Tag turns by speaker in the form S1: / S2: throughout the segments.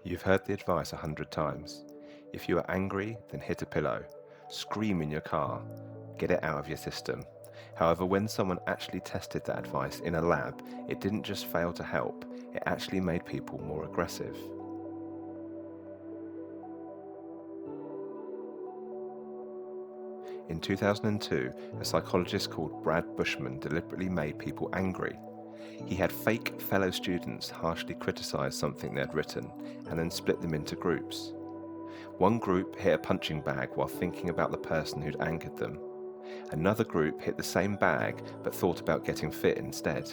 S1: You've heard the advice 100 times. If you are angry, then hit a pillow. Scream in your car. Get it out of your system. However, when someone actually tested that advice in a lab, it didn't just fail to help, it actually made people more aggressive. In 2002, a psychologist called Brad Bushman deliberately made people angry. He had fake fellow students harshly criticize something they'd written and then split them into groups. One group hit a punching bag while thinking about the person who'd angered them. Another group hit the same bag but thought about getting fit instead.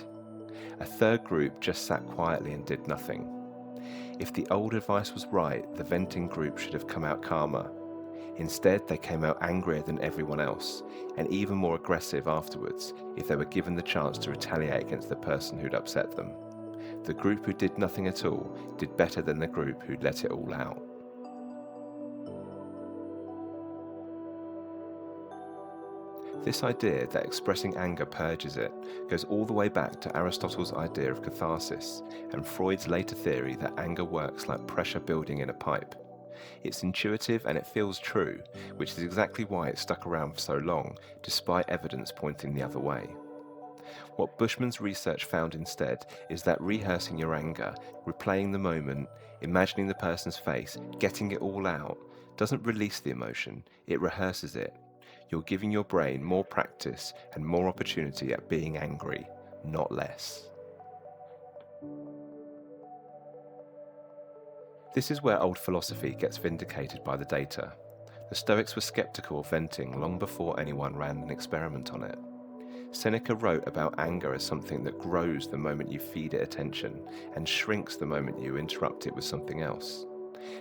S1: A third group just sat quietly and did nothing. If the old advice was right, the venting group should have come out calmer. Instead, they came out angrier than everyone else, and even more aggressive afterwards if they were given the chance to retaliate against the person who'd upset them. The group who did nothing at all did better than the group who'd let it all out. This idea that expressing anger purges it goes all the way back to Aristotle's idea of catharsis and Freud's later theory that anger works like pressure building in a pipe. It's intuitive and it feels true, which is exactly why it stuck around for so long, despite evidence pointing the other way. What Bushman's research found instead is that rehearsing your anger, replaying the moment, imagining the person's face, getting it all out, doesn't release the emotion, it rehearses it. You're giving your brain more practice and more opportunity at being angry, not less. This is where old philosophy gets vindicated by the data. The Stoics were skeptical of venting long before anyone ran an experiment on it. Seneca wrote about anger as something that grows the moment you feed it attention and shrinks the moment you interrupt it with something else.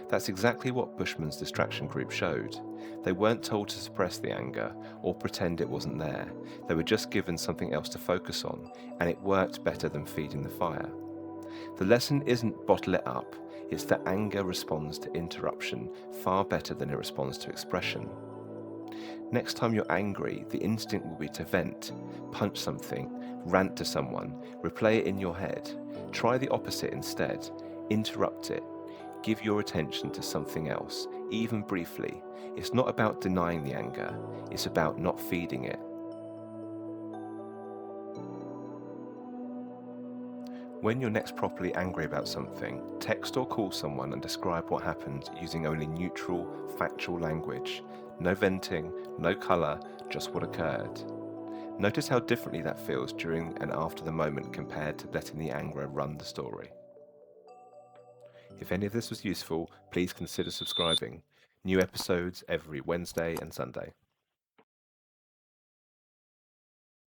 S1: That's exactly what Bushman's distraction group showed. They weren't told to suppress the anger or pretend it wasn't there. They were just given something else to focus on, and it worked better than feeding the fire. The lesson isn't bottle it up, it's that anger responds to interruption far better than it responds to expression. Next time you're angry, the instinct will be to vent, punch something, rant to someone, replay it in your head. Try the opposite instead. Interrupt it. Give your attention to something else, even briefly. It's not about denying the anger, it's about not feeding it. When you're next properly angry about something, text or call someone and describe what happened using only neutral, factual language. No venting, no colour, just what occurred. Notice how differently that feels during and after the moment compared to letting the anger run the story. If any of this was useful, please consider subscribing. New episodes every Wednesday and Sunday.